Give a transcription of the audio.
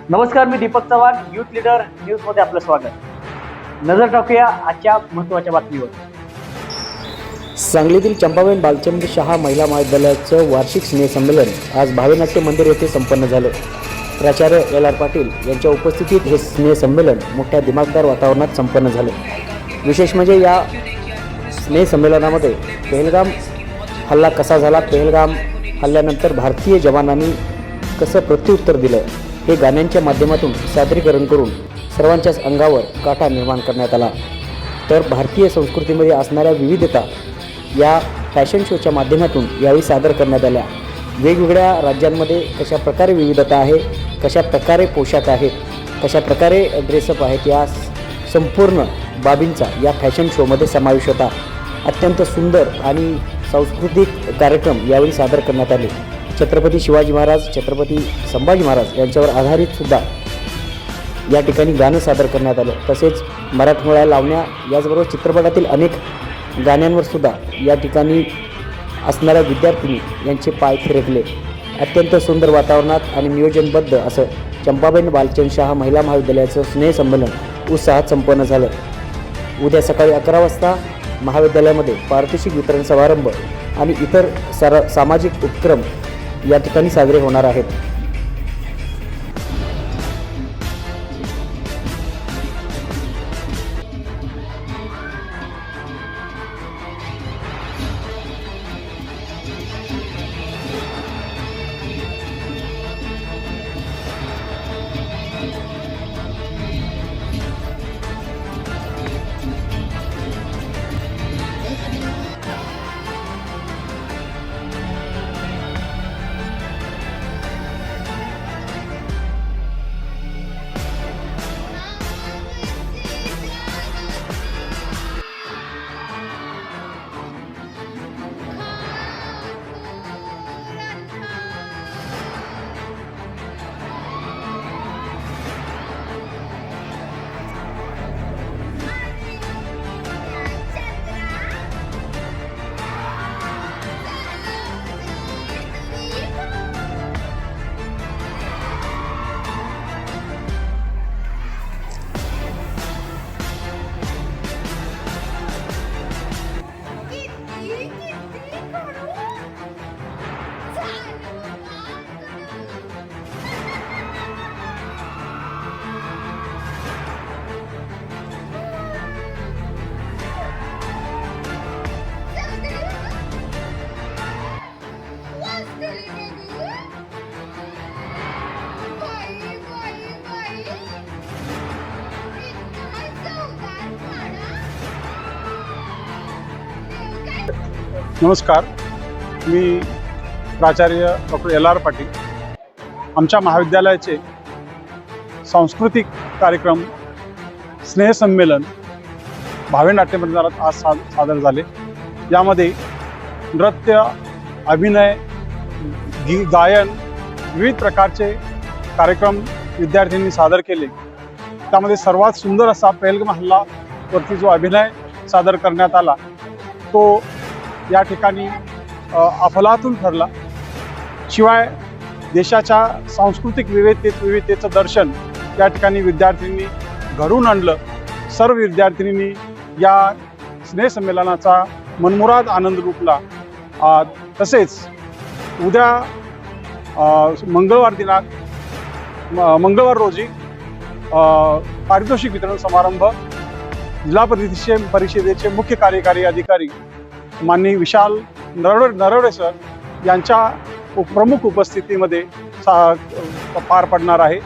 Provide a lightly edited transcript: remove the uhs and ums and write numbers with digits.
नमस्कार, मी Deepak Chavan, youth leader न्यूजमध्ये आपलं स्वागत। नजर टाकूया आजच्या महत्त्वाच्या बातमीवर। सांगलीतील चंपाबाई बालचंद शाह महिला महाविद्यालयाचं वार्षिक स्नेहसंमेलन आज भावेनाट्य मंदिर येथे संपन्न झालं। प्राचार्य LR पाटील यांच्या उपस्थितीत हे स्नेहसंमेलन मोठ्या दिमागदार वातावरणात संपन्न झालं। विशेष म्हणजे या स्नेहसंमेलनामध्ये पहलगाम हल्ला कसा झाला, पहलगाम हल्ल्यानंतर भारतीय जवानांनी कसं प्रत्युत्तर दिलं, हे गाण्यांच्या माध्यमातून सादरीकरण करून सर्वांच्याच अंगावर काटा निर्माण करण्यात आला। तर भारतीय संस्कृतीमध्ये असणाऱ्या विविधता या फॅशन शोच्या माध्यमातून यावेळी सादर करण्यात आल्या। वेगवेगळ्या राज्यांमध्ये कशा प्रकारे विविधता आहे, कशा प्रकारे पोशाख आहेत, कशा प्रकारे ड्रेसअप आहेत, या संपूर्ण बाबींचा या फॅशन शोमध्ये समावेश होता। अत्यंत सुंदर आणि सांस्कृतिक कार्यक्रम यावेळी सादर करण्यात आले। छत्रपती शिवाजी महाराज, छत्रपती संभाजी महाराज यांच्यावर आधारित सुद्धा या ठिकाणी गाणं सादर करण्यात आलं। तसेच मराठमोळ्या लावण्या, याचबरोबर चित्रपटातील अनेक गाण्यांवर सुद्धा या ठिकाणी असणाऱ्या विद्यार्थिनी यांचे पाय थिरकले। अत्यंत सुंदर वातावरणात आणि नियोजनबद्ध असं चंपाबाई बालचंद शाह महिला महाविद्यालयाचं स्नेहसंमेलन उत्साहात संपन्न झालं। उद्या सकाळी 11 वाजता महाविद्यालयामध्ये पारितोषिक वितरण समारंभ आणि इतर सामाजिक उपक्रम या ठिकाणी साजरे होणार आहेत। नमस्कार, मी प्राचार्य डॉक्टर LR पाटील। आमच्या महाविद्यालयाचे सांस्कृतिक कार्यक्रम स्नेहसंमेलन भावेनाट्य मंदिरात आज सादर झाले। यामध्ये नृत्य, अभिनय, गायन, विविध प्रकारचे कार्यक्रम विद्यार्थ्यांनी सादर केले। त्यामध्ये सर्वात सुंदर असा पहलगाम हल्ल्यावरती जो अभिनय सादर करण्यात आला तो या ठिकाणी अफलातून ठरला। शिवाय देशाच्या सांस्कृतिक विविधतेचं दर्शन या ठिकाणी विद्यार्थ्यांनी घडवून आणलं। सर्व विद्यार्थिनींनी या स्नेहसंमेलनाचा मनमुराद आनंद लुटला। तसेच उद्या मंगळवार रोजी पारितोषिक वितरण समारंभ जिल्हा परिषदेचे मुख्य कार्यकारी अधिकारी माननीय विशाल नरवडे सर यांच्या प्रमुख उपस्थितीमध्ये पार पडणार आहे।